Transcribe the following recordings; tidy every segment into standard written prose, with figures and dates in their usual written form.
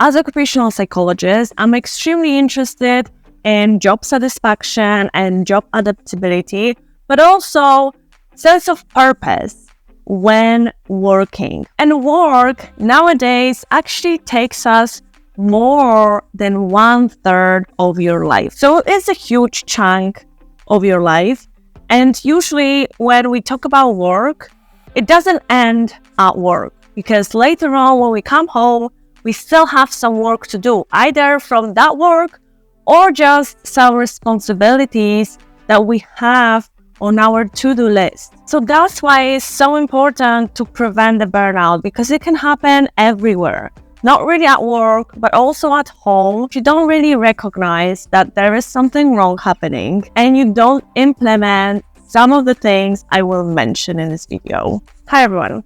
As an occupational psychologist, I'm extremely interested in job satisfaction and job adaptability, but also sense of purpose when working. And work nowadays actually takes us more than 1/3 of your life. So it's a huge chunk of your life. And usually when we talk about work, it doesn't end at work, because later on when we come home, we still have some work to do, either from that work or just some responsibilities that we have on our to-do list. So that's why it's so important to prevent the burnout, because it can happen everywhere. Not really at work, but also at home. If you don't really recognize that there is something wrong happening and you don't implement some of the things I will mention in this video. Hi everyone,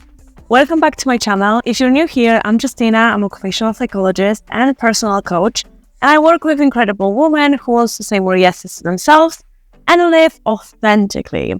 welcome back to my channel. If you're new here, I'm Justina. I'm an occupational psychologist and personal coach, and I work with incredible women who want to say more yeses to themselves and live authentically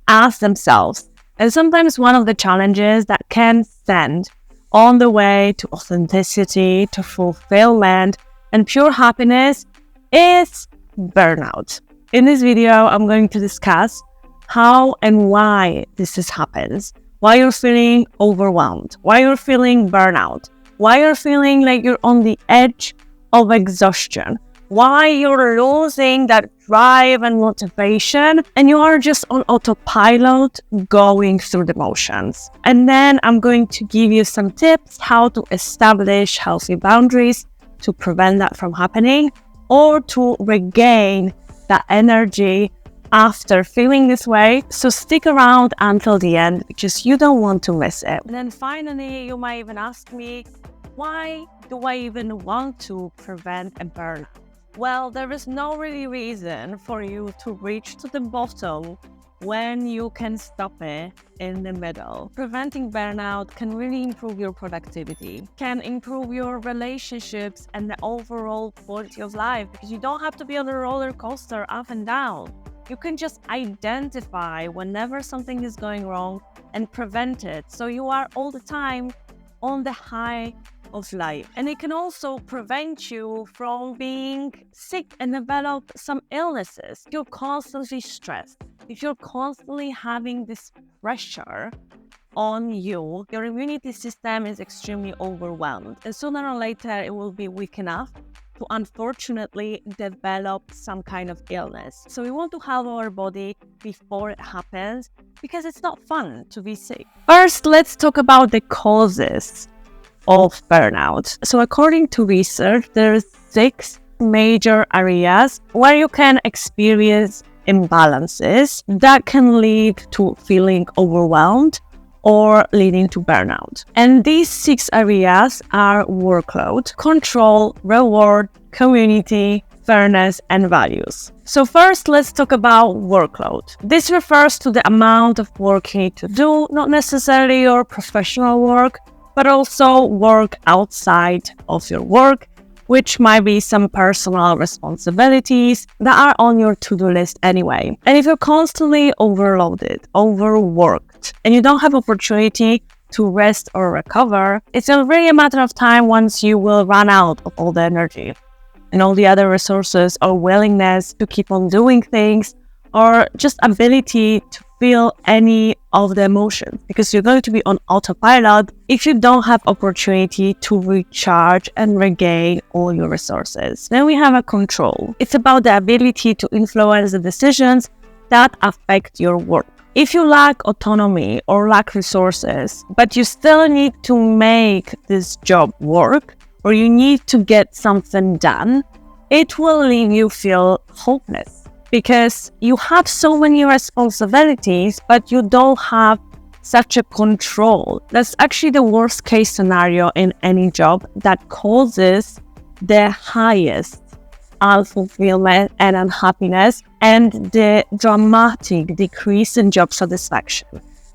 as themselves. And sometimes one of the challenges that can stand on the way to authenticity, to fulfillment, and pure happiness is burnout. In this video, I'm going to discuss how and why this happens, why you're feeling overwhelmed, why you're feeling burnout, why you're feeling like you're on the edge of exhaustion, why you're losing that drive and motivation, and you are just on autopilot going through the motions. And then I'm going to give you some tips how to establish healthy boundaries to prevent that from happening, or to regain that energy after feeling this way. So stick around until the end, because you don't want to miss it. And then finally, you might even ask me, why do I even want to prevent a burnout? Well, there is no really reason for you to reach to the bottom when you can stop it in the middle. Preventing burnout can really improve your productivity, can improve your relationships and the overall quality of life, because you don't have to be on a roller coaster up and down. You can just identify whenever something is going wrong and prevent it, so you are all the time on the high of life. And it can also prevent you from being sick and develop some illnesses. If you're constantly stressed, if you're constantly having this pressure on you, your immunity system is extremely overwhelmed, and sooner or later it will be weak enough to unfortunately develop some kind of illness. So we want to help our body before it happens, because it's not fun to be sick. First, let's talk about the causes of burnout. So according to research, there are 6 major areas where you can experience imbalances that can lead to feeling overwhelmed or leading to burnout. And these 6 areas are workload, control, reward, community, fairness, and values. So first, let's talk about workload. This refers to the amount of work you need to do, not necessarily your professional work, but also work outside of your work, which might be some personal responsibilities that are on your to-do list anyway. And if you're constantly overloaded, overworked, and you don't have opportunity to rest or recover, it's really a matter of time once you will run out of all the energy and all the other resources or willingness to keep on doing things, or just ability to feel any of the emotions, because you're going to be on autopilot if you don't have opportunity to recharge and regain all your resources. Then we have a control. It's about the ability to influence the decisions that affect your work. If you lack autonomy or lack resources, but you still need to make this job work, or you need to get something done, it will leave you feel hopeless, because you have so many responsibilities, but you don't have such a control. That's actually the worst case scenario in any job that causes the highest unfulfillment and unhappiness and the dramatic decrease in job satisfaction.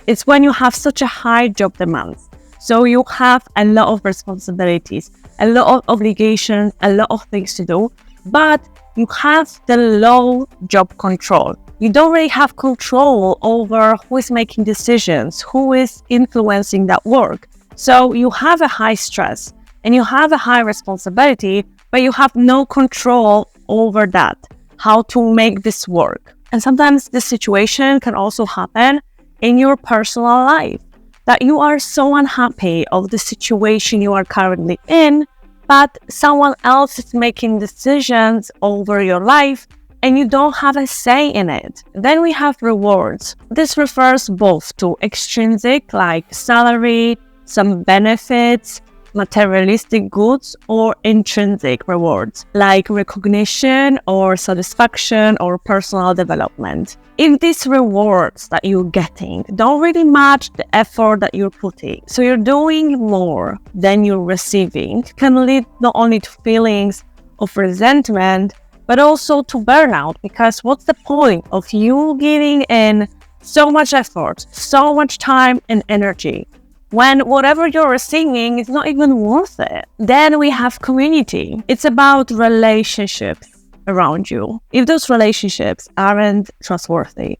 It's when you have such a high job demands. So you have a lot of responsibilities, a lot of obligations, a lot of things to do, but you have the low job control. You don't really have control over who is making decisions, who is influencing that work. So you have a high stress, and you have a high responsibility, but you have no control over that, how to make this work. And sometimes this situation can also happen in your personal life, that you are so unhappy of the situation you are currently in, but someone else is making decisions over your life and you don't have a say in it. Then we have rewards. This refers both to extrinsic, like salary, some benefits, materialistic goods, or intrinsic rewards, like recognition or satisfaction or personal development. If these rewards that you're getting don't really match the effort that you're putting, so you're doing more than you're receiving, can lead not only to feelings of resentment, but also to burnout, because what's the point of you giving in so much effort, so much time and energy, when whatever you're receiving is not even worth it? Then we have community. It's about relationships around you. If those relationships aren't trustworthy,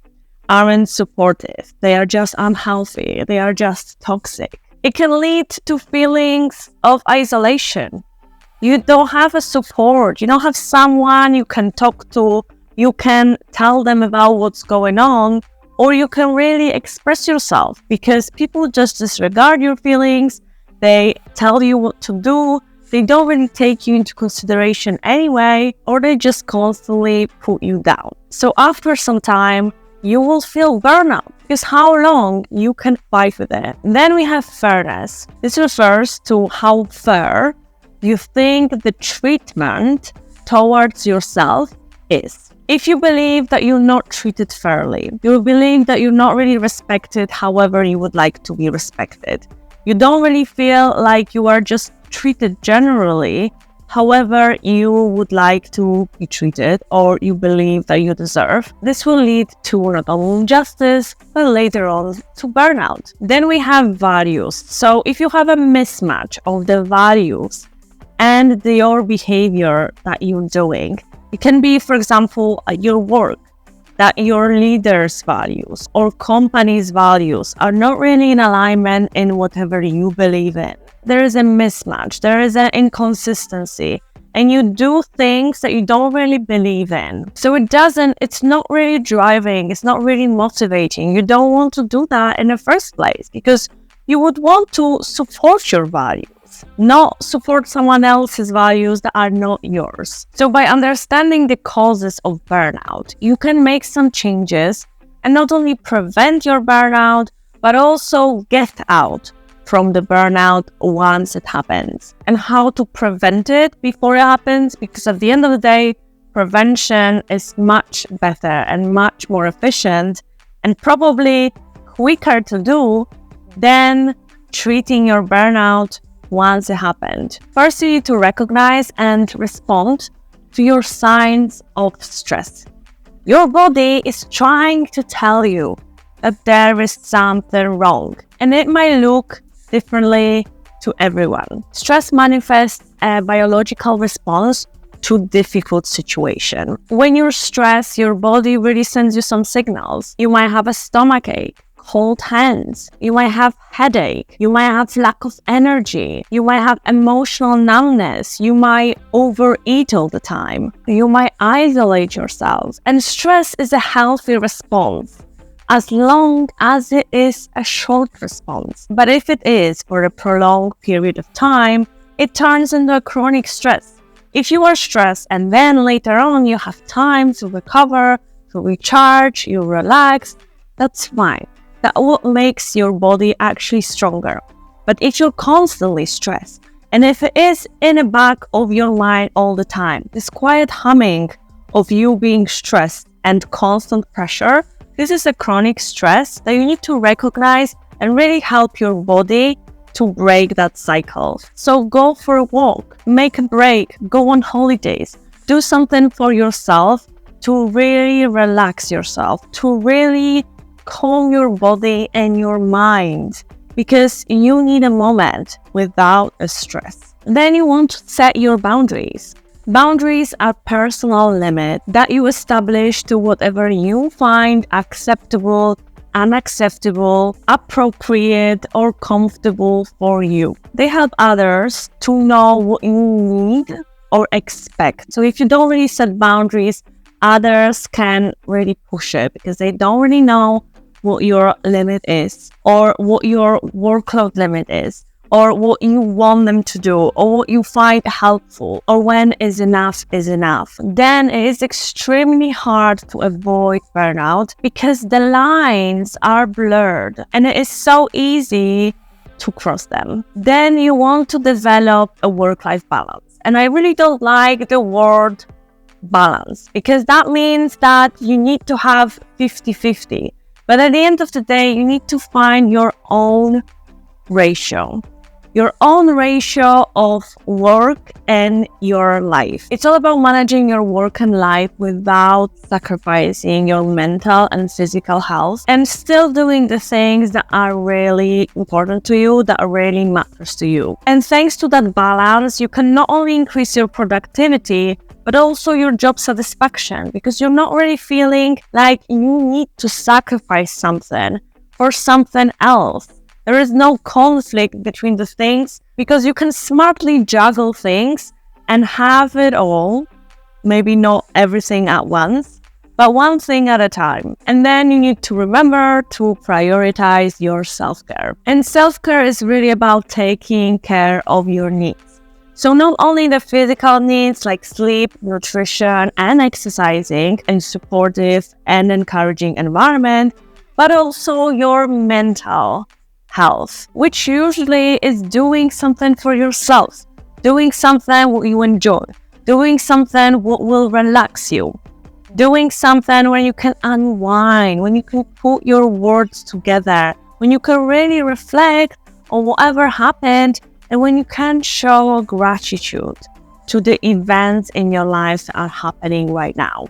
aren't supportive, they are just unhealthy, they are just toxic, it can lead to feelings of isolation. You don't have a support, you don't have someone you can talk to, you can tell them about what's going on, or you can really express yourself, because people just disregard your feelings, they tell you what to do, they don't really take you into consideration anyway, or they just constantly put you down. So after some time, you will feel burnout, because how long you can fight with it. And then we have fairness. This refers to how fair you think the treatment towards yourself is. If you believe that you're not treated fairly, you believe that you're not really respected however you would like to be respected, you don't really feel like you are just treated generally however you would like to be treated, or you believe that you deserve, this will lead to not only injustice, but later on to burnout. Then we have values. So if you have a mismatch of the values and your behavior that you're doing, it can be, for example, your work, that your leaders' values or company's values are not really in alignment in whatever you believe in. There is a mismatch, there is an inconsistency, and you do things that you don't really believe in. So it's not really driving, it's not really motivating. You don't want to do that in the first place, because you would want to support your values, not support someone else's values that are not yours. So by understanding the causes of burnout, you can make some changes and not only prevent your burnout, but also get out from the burnout once it happens, and how to prevent it before it happens, because at the end of the day, prevention is much better and much more efficient and probably quicker to do than treating your burnout once it happened. First, you need to recognize and respond to your signs of stress. Your body is trying to tell you that there is something wrong, and it might look differently to everyone. Stress manifests a biological response to difficult situation. When you're stressed, your body really sends you some signals. You might have a stomach ache, cold hands, you might have headache, you might have lack of energy, you might have emotional numbness, you might overeat all the time, you might isolate yourself. And stress is a healthy response as long as it is a short response. But if it is for a prolonged period of time, it turns into a chronic stress. If you are stressed and then later on you have time to recover, to recharge, you relax, that's fine. That's what makes your body actually stronger. But if you're constantly stressed, and if it is in the back of your mind all the time, this quiet humming of you being stressed and constant pressure, this is a chronic stress that you need to recognize and really help your body to break that cycle. So go for a walk, make a break, go on holidays, do something for yourself to really relax yourself, to really calm your body and your mind, because you need a moment without a stress. Then you want to set your boundaries. Boundaries are personal limits that you establish to whatever you find acceptable unacceptable, appropriate, or comfortable for you. They help others to know what you need or expect. So if you don't really set boundaries, others can really push it because they don't really know what your limit is, or what your workload limit is, or what you want them to do, or what you find helpful, or when is enough, then it is extremely hard to avoid burnout because the lines are blurred and it is so easy to cross them. Then you want to develop a work-life balance. And I really don't like the word balance because that means that you need to have 50-50. But at the end of the day, you need to find your own ratio of work and your life. It's all about managing your work and life without sacrificing your mental and physical health, and still doing the things that are really important to you, that really matters to you. And thanks to that balance, you can not only increase your productivity, but also your job satisfaction, because you're not really feeling like you need to sacrifice something for something else. There is no conflict between the things because you can smartly juggle things and have it all, maybe not everything at once, but one thing at a time. And then you need to remember to prioritize your self-care. And self-care is really about taking care of your needs. So not only the physical needs like sleep, nutrition, and exercising, and supportive and encouraging environment, but also your mental health, which usually is doing something for yourself, doing something what you enjoy, doing something what will relax you, doing something where you can unwind, when you can put your words together, when you can really reflect on whatever happened, and when you can show gratitude to the events in your life that are happening right now.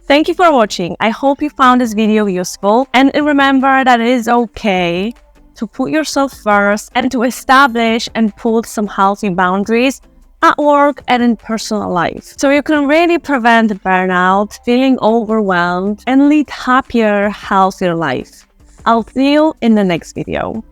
Thank you for watching. I hope you found this video useful, and remember that it is okay to put yourself first and to establish and put some healthy boundaries at work and in personal life, so you can really prevent burnout, feeling overwhelmed, and lead happier, healthier life. I'll see you in the next video.